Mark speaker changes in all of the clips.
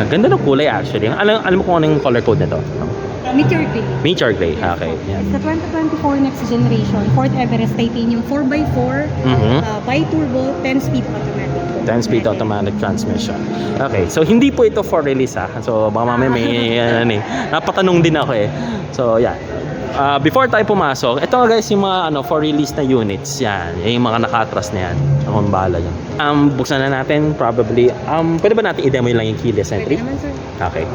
Speaker 1: Ganda ng kulay actually. Alam mo kung anong color code nito?
Speaker 2: Meteor Gray.
Speaker 1: Meteor Gray. Okay. Yan.
Speaker 2: It's the 2024 next generation Ford Everest Titanium 4x4 bi-turbo 10-speed automatic.
Speaker 1: 10-speed automatic transmission. Okay, so hindi po ito for release ha. So baka mamaya may napatanong din ako eh. So yeah. Before tayo pumasok, ito guys yung mga for release na units. Yan, yung mga nakatras na yan. Akong bahala yan. Buksan na natin probably. Pwede ba natin i-demo lang yung keyless entry?
Speaker 2: Pwede naman, sir.
Speaker 1: Okay.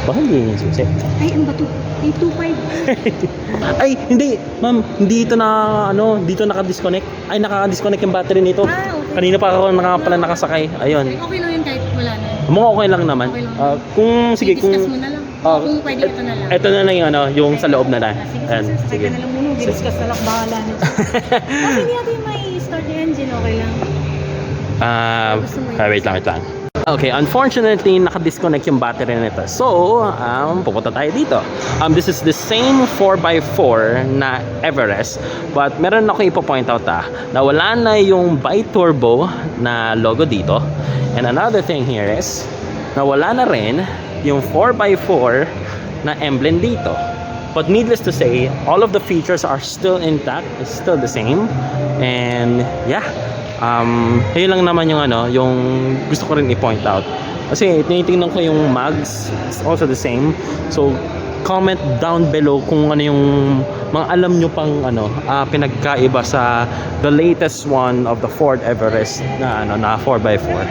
Speaker 1: Baka hindi yung susi.
Speaker 2: Ay, ano ba ito? 825.
Speaker 1: Ay, hindi. Ma'am, hindi ito dito naka-disconnect. Ay, naka-disconnect yung battery nito.
Speaker 2: Okay.
Speaker 1: Kanina pa ako pala nakasakay. Ayun.
Speaker 2: Okay lang yun kahit wala na.
Speaker 1: Mga okay lang naman.
Speaker 2: Okay lang.
Speaker 1: Sige,
Speaker 2: I-discuss mo na lang. Kung pwede ito na lang.
Speaker 1: Ito na lang yung sa loob na lang.
Speaker 2: Sige, sakay ka na lang muna. I-discuss na lang. Bahala na. Kasi hindi natin may start yung engine. Okay lang.
Speaker 1: Wait lang. Okay, unfortunately, naka-disconnect yung battery nito. So, pupunta tayo dito. This is the same 4x4 na Everest. But meron ako ipo-point out na wala na yung bi-turbo na logo dito. And another thing here is, nawala na rin yung 4x4 na emblem dito. But needless to say, all of the features are still intact. It's still the same. And yeah, yun lang naman yung gusto ko rin i-point out. Kasi tinitingnan ko yung mags, it's also the same. So comment down below kung ano yung mga alam nyo pang pinagkaiba sa the latest one of the Ford Everest na 4x4.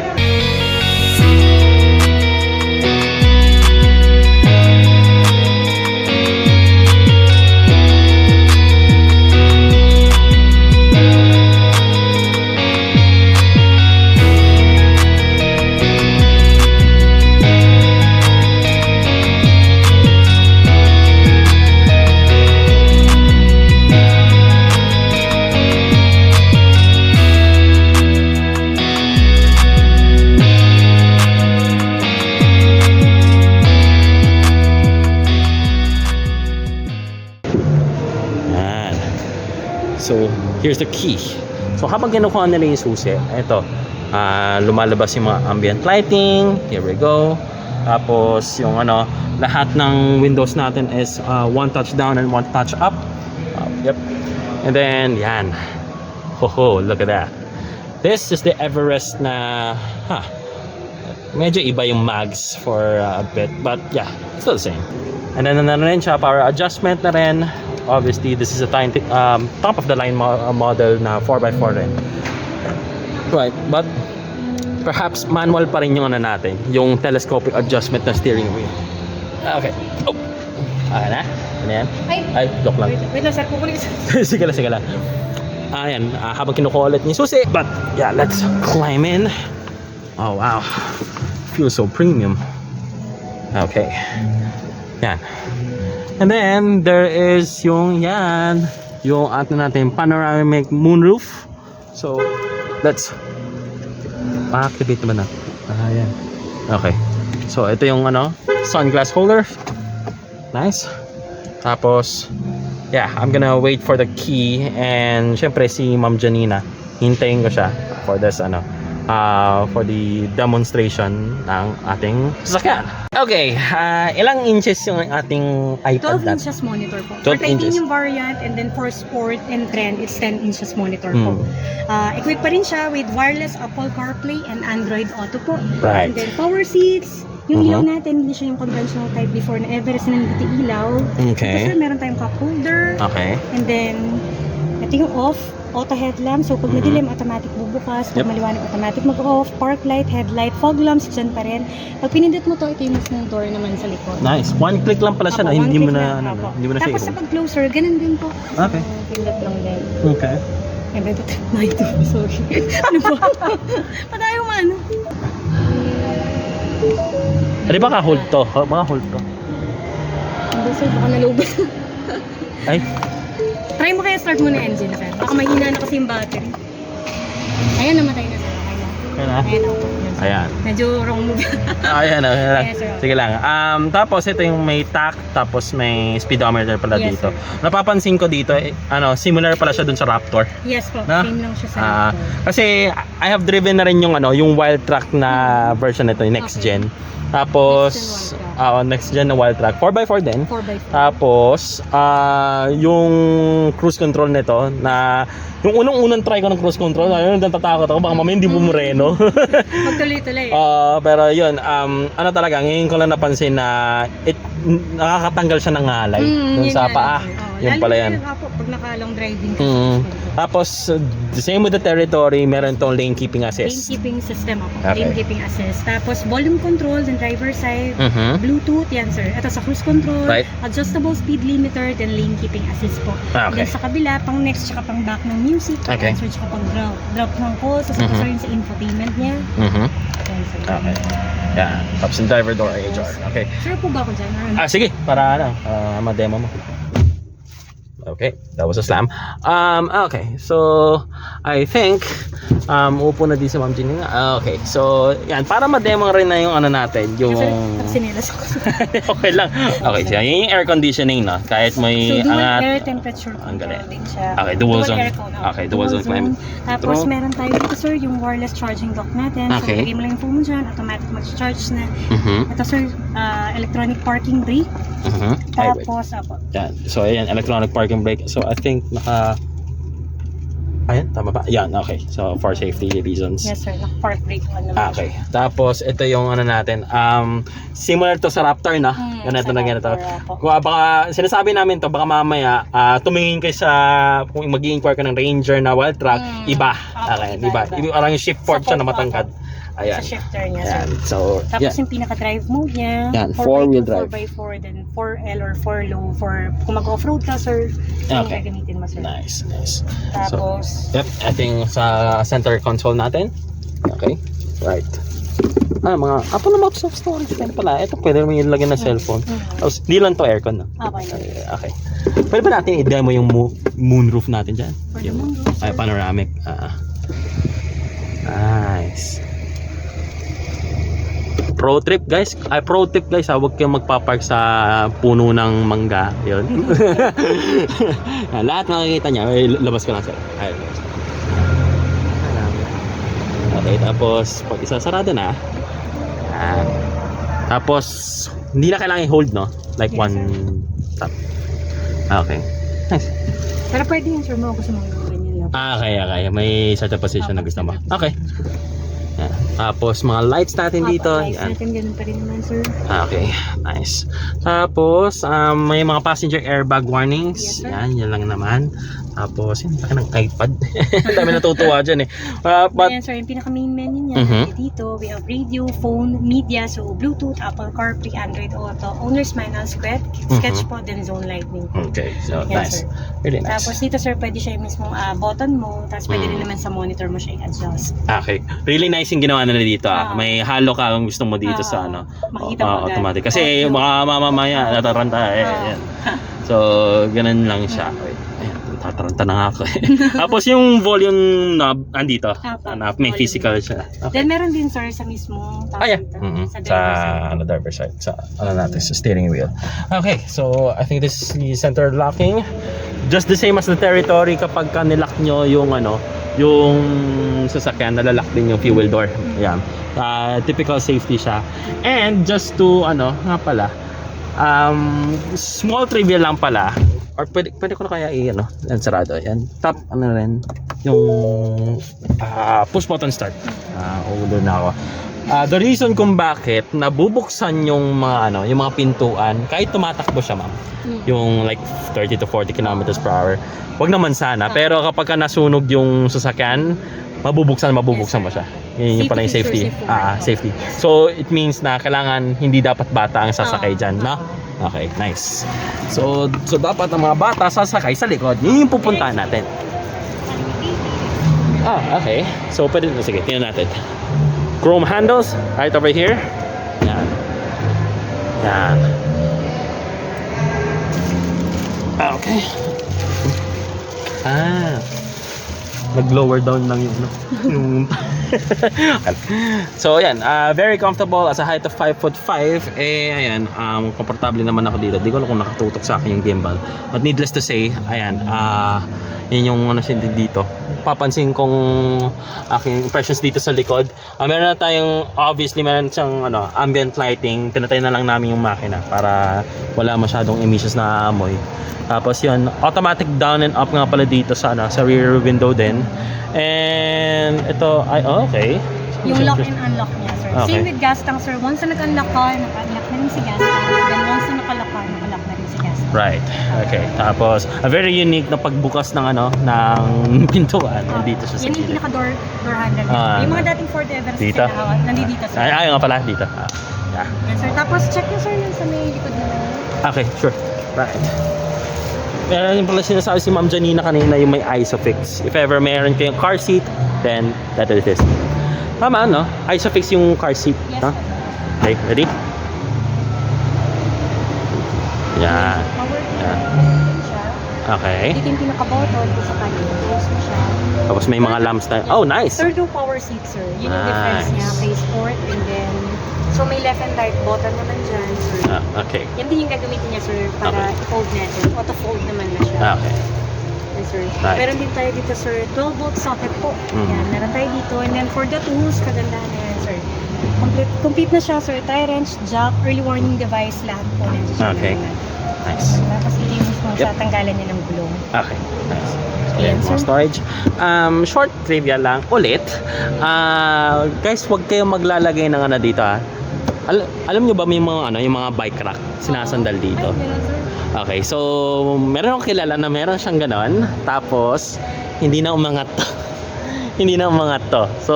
Speaker 1: So, here's the key. So, habang kinukuha nila yung susi, ito, lumalabas yung mga ambient lighting. Here we go. Tapos, yung lahat ng windows natin is one touch down and one touch up. Yep. And then, yan. Ho, look at that. This is the Everest na, medyo iba yung mags for a bit. But, yeah, still the same. And then, rin siya, power adjustment na rin. Obviously, this is a top of the line model na 4x4 rin. Right, but perhaps manual pa rin yung natin, yung telescopic adjustment na steering wheel. Okay. Oh. Na? Ano yan? Ay, joke lang.
Speaker 2: Wait lang, sir. Pupunin ko.
Speaker 1: Sige lang. Ayan, habang kinukuha ulit yung susi. But, yeah, let's climb in. Oh, wow. Feels so premium. Okay. Yan. And then, there is yung atin natin panoramic moonroof. So, let's activate naman na. Yan. Okay. So, ito yung sunglass holder. Nice. Tapos, yeah, I'm gonna wait for the key. And, syempre, si Ma'am Janina, hintayin ko siya for this, for the demonstration ng ating sasakyan. Okay, ilang inches yung ating iPad?
Speaker 2: 12 inches monitor po.
Speaker 1: 12
Speaker 2: For
Speaker 1: inches.
Speaker 2: titanium variant and then for sport and trend, it's 10 inches monitor po. Equipped pa rin siya with wireless Apple CarPlay and Android Auto po.
Speaker 1: Right.
Speaker 2: And then power seats. Yung ilaw natin, hindi siya yung conventional type before na Everest na nandito ilaw.
Speaker 1: Okay.
Speaker 2: Kasi meron tayong cup holder.
Speaker 1: Okay.
Speaker 2: And then, ito yung off. Auto headlamp. So, pag madilim, automatic bubukas. Pag maliwanag, automatic mag-off. Park light, headlight, fog lamps, dyan pa rin. Pag pinindot mo to, ito yung mismong door naman sa likod.
Speaker 1: Nice. One click lang pala siya.
Speaker 2: Apo,
Speaker 1: Hindi mo
Speaker 2: one
Speaker 1: na,
Speaker 2: click lang,
Speaker 1: hindi mo na siya
Speaker 2: Tapos sa
Speaker 1: i-hold.
Speaker 2: pag-closer, ganun din po.
Speaker 1: Okay.
Speaker 2: So, pindot lang din.
Speaker 1: Okay.
Speaker 2: And then, sorry. Ano po? Patayo man.
Speaker 1: Di ba ka-hold to? Baka hold to.
Speaker 2: Hindi sir, baka nalubos.
Speaker 1: Ay.
Speaker 2: Try mo kaya start mo na engine sir. Baka mahina na kasi yung battery. Ayan, namatay na sir. Okay na.
Speaker 1: Kaya na?
Speaker 2: Ayan, okay. Yan, sir.
Speaker 1: Ayan.
Speaker 2: Medyo wrong move.
Speaker 1: Ayan, ayan.
Speaker 2: Yes, sir.
Speaker 1: Sige lang. Tapos ito yung may tach, tapos may speedometer pala
Speaker 2: Yes,
Speaker 1: dito.
Speaker 2: sir.
Speaker 1: Napapansin ko dito, similar pala siya dun sa Raptor.
Speaker 2: Yes po,
Speaker 1: Na?
Speaker 2: same lang siya sa
Speaker 1: Kasi I have driven na rin yung wild track na version nito, yung next
Speaker 2: Okay.
Speaker 1: gen. Tapos,
Speaker 2: Next
Speaker 1: next gen
Speaker 2: gen wild track.
Speaker 1: na wild track. 4x4 din.
Speaker 2: 4x4.
Speaker 1: Tapos, yung cruise control nito na yung unang try ko ng cruise control, ayun, natatakot ako, baka mamaya hindi bumureno.
Speaker 2: Magtuloy-tuloy.
Speaker 1: Pero yun, ano talaga, ngayon ko lang napansin na nakakatanggal siya ng ngalay dun
Speaker 2: yun
Speaker 1: sa
Speaker 2: nga
Speaker 1: paa.
Speaker 2: lang, sir.
Speaker 1: Yun pala yan.
Speaker 2: Pag naka-long driving ka.
Speaker 1: Tapos, the same with the territory, meron tong lane keeping
Speaker 2: Lane
Speaker 1: assist.
Speaker 2: keeping system ako.
Speaker 1: Okay.
Speaker 2: Lane keeping assist. Tapos volume control, then driver side,
Speaker 1: Mhm.
Speaker 2: Bluetooth, yan sir. Ito sa cruise control,
Speaker 1: Right.
Speaker 2: adjustable speed limiter, then lane keeping assist po.
Speaker 1: Okay.
Speaker 2: Then sa kabila, pang next, tsaka pang back ng music,
Speaker 1: Okay.
Speaker 2: answer, tsaka pang drop. Drop ng calls, tapos
Speaker 1: Mhm.
Speaker 2: rin sa infotainment niya.
Speaker 1: Mhm.
Speaker 2: Yan, sir.
Speaker 1: Okay. Yeah. Tapos yung driver door AHR. Okay.
Speaker 2: Sure po ba ako dyan? Or ano?
Speaker 1: Sige, para ma-demo mo. Okay, that was a slam. Okay, so I think upo na di sa Ma'am Jeannie nga. Okay, so yan, para ma-demo rin na yung ano natin, yung
Speaker 2: Sir, sinelas ako.
Speaker 1: okay lang. Okay, so yan yung air conditioning, no? Kahit
Speaker 2: So,
Speaker 1: may
Speaker 2: dual
Speaker 1: angat.
Speaker 2: air temperature
Speaker 1: Ang
Speaker 2: control
Speaker 1: galing.
Speaker 2: din siya.
Speaker 1: Okay, dual zone.
Speaker 2: aircon,
Speaker 1: Okay, dual zone climate.
Speaker 2: Tapos
Speaker 1: True.
Speaker 2: meron tayo dito sir, yung wireless charging dock natin.
Speaker 1: Okay.
Speaker 2: So, lagay mo lang yung phone mo dyan, automatic mag-charge na.
Speaker 1: Mhm.
Speaker 2: Ito sir, electronic parking brake.
Speaker 1: Mhm. Ay, wait.
Speaker 2: Tapos, apo.
Speaker 1: Yan. So ayan, electronic parking brake. So I think ayan, tama ba? Yan, okay. So for safety reasons.
Speaker 2: Yes sir, naka-park brake naman naman.
Speaker 1: Okay. Tapos ito yung ano natin. Similar to sa Raptor na. Ganito
Speaker 2: sa
Speaker 1: na ganito.
Speaker 2: Raptor, apo.
Speaker 1: Kung baka sinasabi namin to, baka mamaya tumingin kayo sa kung mag-i-inquire ka ng Ranger na wild track, iba.
Speaker 2: Apo,
Speaker 1: Okay,
Speaker 2: iba,
Speaker 1: iba.
Speaker 2: iba.
Speaker 1: Parang yung shift port siya na
Speaker 2: Support po,
Speaker 1: matangkad. Ayan.
Speaker 2: Sa shifter niya sir.
Speaker 1: Ayan. So,
Speaker 2: Tapos
Speaker 1: yan.
Speaker 2: yung pinaka-drive mode niya,
Speaker 1: Yan,
Speaker 2: 4x2,
Speaker 1: four-wheel drive.
Speaker 2: 4x4, then 4L or 4 low for kung mag-offroad ka sir, yung
Speaker 1: Okay.
Speaker 2: gagamitin mo sir.
Speaker 1: Nice, nice.
Speaker 2: Tapos,
Speaker 1: Yep, ito yung sa center console natin. Okay, right. Mga na mouse of storage yan pala. Ito pwede mo yung lagyan ng cellphone. Tapos, di lang to aircon, no?
Speaker 2: okay.
Speaker 1: Okay. Pwede ba natin i-demo yung moonroof natin dyan?
Speaker 2: For the
Speaker 1: Yung
Speaker 2: moonroof, sir.
Speaker 1: panoramic. Nice. Pro tip guys, huwag kayong magpapark sa puno ng mangga. Yun. Lahat makikita niya. Labas ko lang sir. Ayun. Okay, tapos pag isasarado na, tapos hindi na kailangan i-hold, no? Like
Speaker 2: Yes,
Speaker 1: one tap. Okay. Nice.
Speaker 2: Pero pwede yung sir mo ako sa mga ganyan lang.
Speaker 1: Okay. May certain position na gusto mo. Okay. Yan. Tapos mga lights natin dito.
Speaker 2: Lights
Speaker 1: Yan.
Speaker 2: natin, ganun pa rin naman sir.
Speaker 1: Okay, nice. Tapos, may mga passenger airbag warnings.
Speaker 2: Yes, sir.
Speaker 1: Yan lang naman. Tapos, yun, laki ng iPad. Ang dami natutuwa dyan eh. But,
Speaker 2: Ayan sir, yung pinaka-main menu niya, dito, we have radio, phone, media, so Bluetooth, Apple CarPlay, Android Auto, owner's manual, sketch po, then zone lighting.
Speaker 1: okay, so
Speaker 2: Yes,
Speaker 1: nice.
Speaker 2: sir.
Speaker 1: Really nice.
Speaker 2: Tapos dito sir, pwede siya yung mismong button mo, tapos pwede rin naman sa monitor mo siya i-adjust.
Speaker 1: Okay. Really nice yung ginawa nila dito. May halo ka kung gusto mo dito sa ano.
Speaker 2: Makikita mo agad.
Speaker 1: automatic. Kasi mga mamamaya nataranta yan. So, ganun lang siya. Wait. Ayan, tataranta na nga ako eh. Tapos yung volume knob andito. May
Speaker 2: volume.
Speaker 1: physical siya. Okay.
Speaker 2: Then meron din sir sa mismong
Speaker 1: Yeah.
Speaker 2: sa
Speaker 1: Sa
Speaker 2: driver side.
Speaker 1: driver side, sa natin, sa steering wheel. Okay, so I think this is the center locking. Just the same as the territory, kapag ka nilock nyo yung yung sasakyan, nalalak din yung fuel door. Yan. Typical safety siya. And just to nga pala, small trivia lang pala, or pwede ko na kaya yan sarado. Yan. Tap, rin, yung push button start. Ulo na ako. The reason kung bakit nabubuksan yung mga yung mga pintuan kahit tumatakbo siya, ma'am. Yung like 30 to 40 kilometers per hour. Wag naman sana, pero kapag ka nasunog yung sasakyan, mabubuksan mo siya. Yun yung pala yung safety. Safety. So it means na kailangan hindi dapat bata ang sasakay diyan, no? Okay, nice. So dapat ang mga bata sasakay sa likod. Yun yung pupuntahan natin. Okay. So pwede, sige, tingnan natin. Chrome handles right over here. Yan. Okay. Nag-lower down lang yung So ayan, very comfortable as a height of 5'5". Ayan, komportable naman ako dito. Di ko alam kung nakatutok sa akin yung gimbal. But needless to say, ayan, yun yung ano siya dito. Papansin kong aking impressions dito sa likod. Meron na tayong, obviously meron siyang ambient lighting. Pinatay na lang namin yung makina para wala masyadong emissions na amoy. Tapos yun, automatic down and up nga pala dito sa rear window din. And ito ay okay.
Speaker 2: Yung lock and unlock niya, sir.
Speaker 1: Okay.
Speaker 2: Same with gas tank, sir. Once na nag-unlock ka, naka-unlock na rin si gas tank. Then once na nakalock ka, nakalock na rin si gas tank.
Speaker 1: Right. Okay. Tapos a very unique na pagbukas ng ng pintuan dito siya sa
Speaker 2: Yan yung
Speaker 1: gilid.
Speaker 2: pinaka-door handle niya. Yung mga dating Ford Everest
Speaker 1: Dito?
Speaker 2: nandito, sir.
Speaker 1: Ay nga pala dito. Yeah.
Speaker 2: Yan, sir. Tapos check nyo, sir, yun sa may likod naman.
Speaker 1: Okay, sure. Right. Meron yung pala sinasabi si Ma'am Janina kanina yung may Isofix. If ever meron kayong car seat, then that is this. Tama, no? Isofix yung car seat.
Speaker 2: Yes,
Speaker 1: Huh?
Speaker 2: sir.
Speaker 1: Okay, ready? Yan.
Speaker 2: Power
Speaker 1: Yeah.
Speaker 2: siya.
Speaker 1: Okay.
Speaker 2: Dito yung pinaka-button, dito sa kanya. Close na siya.
Speaker 1: Tapos may mga lamps na. Oh, nice!
Speaker 2: Third row power seat, sir. Yun yung difference
Speaker 1: Nice.
Speaker 2: niya kay Sport. And then, so may left and right button naman dyan, sir.
Speaker 1: Okay.
Speaker 2: Yan din yung gagamitin niya, sir, para
Speaker 1: Okay.
Speaker 2: i-fold natin. Auto-fold naman na siya.
Speaker 1: Okay.
Speaker 2: Yes, sir.
Speaker 1: Right.
Speaker 2: Meron din tayo dito, sir, 12-volt socket po.
Speaker 1: Mhm.
Speaker 2: Yan, meron tayo dito. And then for the tools, kagandahan na yan, sir. Complete na siya, sir. Tie wrench, jack, early warning device, lahat po. Nandiyan siya
Speaker 1: Okay.
Speaker 2: naman.
Speaker 1: Nice.
Speaker 2: Tapos ito yung mismo
Speaker 1: Yep.
Speaker 2: sa tanggalan niya ng gulong.
Speaker 1: Okay. Nice.
Speaker 2: Ayan,
Speaker 1: Ayan, more
Speaker 2: sir.
Speaker 1: storage. Short trivia lang ulit. Guys, wag kayong maglalagay ng dito alam nyo ba may mga yung mga bike rack sinasandal dito?
Speaker 2: Ay, ganun, sir.
Speaker 1: Okay, so meron akong kilala na meron siyang ganon. Tapos hindi na umangat to. Hindi na umangat to. So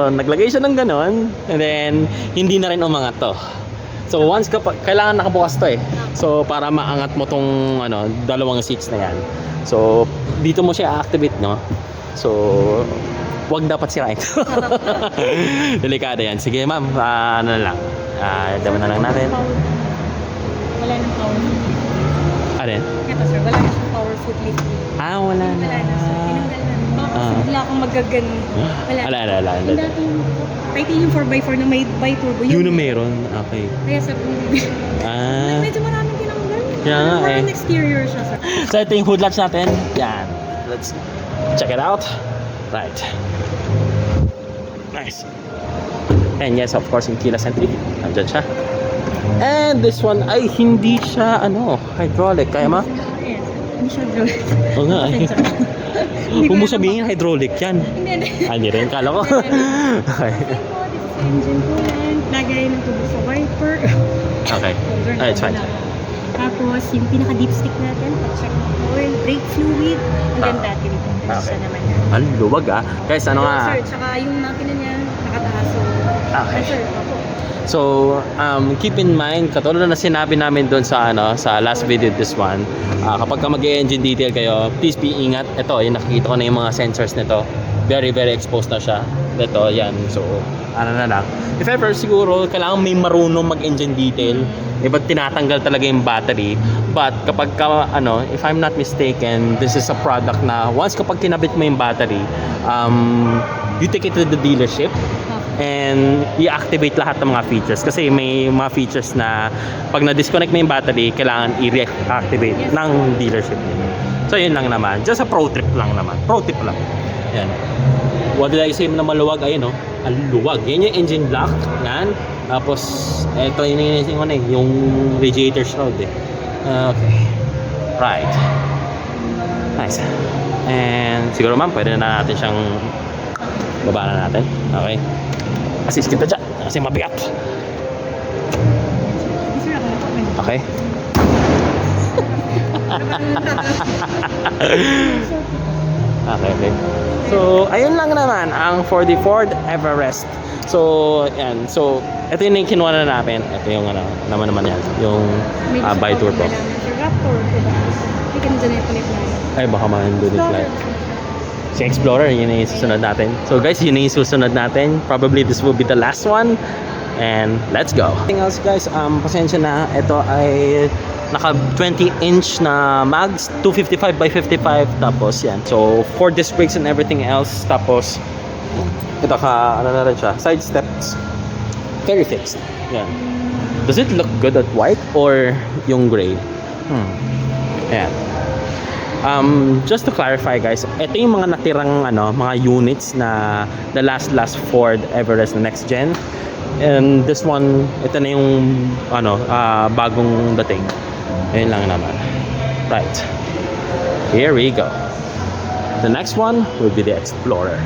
Speaker 1: naglagay siya ng ganon and then hindi na rin umangat to. So once kailangan nakabukas to So para maangat mo tong dalawang seats na yan. So dito mo siya activate, no? So wag dapat sirain. Delikado yan. Sige ma'am, ano na lang. Daman na lang natin.
Speaker 2: Wala nang power foot.
Speaker 1: Ano yan?
Speaker 2: Ito, sir. Wala na siyang power foot lift.
Speaker 1: Wala
Speaker 2: Wala
Speaker 1: na.
Speaker 2: na, sir. Tinanggal na. Baka bigla akong magaganon. Wala.
Speaker 1: Wala.
Speaker 2: Yung dating titanium 4x4 na may bi-turbo.
Speaker 1: Yun na meron. Okay.
Speaker 2: Kaya sa medyo maraming tinanggal.
Speaker 1: Kaya nga,
Speaker 2: Parang exterior siya, sir.
Speaker 1: So ito yung hood latch natin. Yan. Let's check it out. Right. Nice. And yes, of course, yung keyless entry. Nandyan siya. And this one ay hindi siya hydraulic. Kaya ma?
Speaker 2: Yes. Hindi siya drone.
Speaker 1: Oo nga. Kung mo sabihin hydraulic yan.
Speaker 2: Hindi.
Speaker 1: Hindi rin. Kala ko. Okay.
Speaker 2: Engine coolant. Lagay ng tubo sa wiper.
Speaker 1: Okay. It's fine.
Speaker 2: Tapos, yung pinaka-dipstick natin, check oil, brake fluid, and then battery compression
Speaker 1: Okay.
Speaker 2: naman yan.
Speaker 1: Ang luwag Guys,
Speaker 2: Sir, tsaka yung makina niya, nakataas. So,
Speaker 1: Okay.
Speaker 2: sir, opo.
Speaker 1: So, keep in mind, katulad na sinabi namin doon sa sa last video, this one, kapag ka mag-engine detail kayo, please be ingat. Ito, yung nakikita ko na yung mga sensors nito. Very, very exposed na siya. Ito, yan. So, na lang. If ever, siguro, kailangan may marunong mag-engine detail. Iba tinatanggal talaga yung battery. But, kapag ka, if I'm not mistaken, this is a product na once kapag kinabit mo yung battery, you take it to the dealership and i-activate lahat ng mga features kasi may mga features na pag na-disconnect mo yung battery kailangan i-reactivate ng dealership. So yun lang naman, just a pro tip lang naman, yan. What did I say na maluwag? Ayun ang luwag, yan yung engine block yan, tapos eto yun yung radiator shroud okay, right, nice. And siguro ma'am pwede na natin siyang baba na natin. Okay. Assist kita dyan kasi mabigat.
Speaker 2: Sir, ako na po.
Speaker 1: Okay. Okay. So, ayun lang naman ang for the Ford Everest. So, yan. So, ito yung kinuha na namin. Ito yung naman yan. Yung bi-turbo.
Speaker 2: Sir, Raptor. Hindi ka na dyan yung palit na yun.
Speaker 1: Ay, baka ma-unit lang. Si Explorer, yun yung susunod natin. So guys, yun yung susunod natin. Probably this will be the last one. And let's go. Anything else guys, pasensya na. Ito ay naka 20-inch na mags, 255 by 55. Tapos yan. So 4 disc brakes and everything else. Tapos Ito ano na rin siya. Side steps. Very fixed. Yan. Does it look good at white or yung gray? Ayan. Just to clarify guys, ito yung mga natirang mga units na the last Ford Everest na next gen. And this one, ito na yung bagong dating. Ayun lang naman. Right. Here we go. The next one will be the Explorer.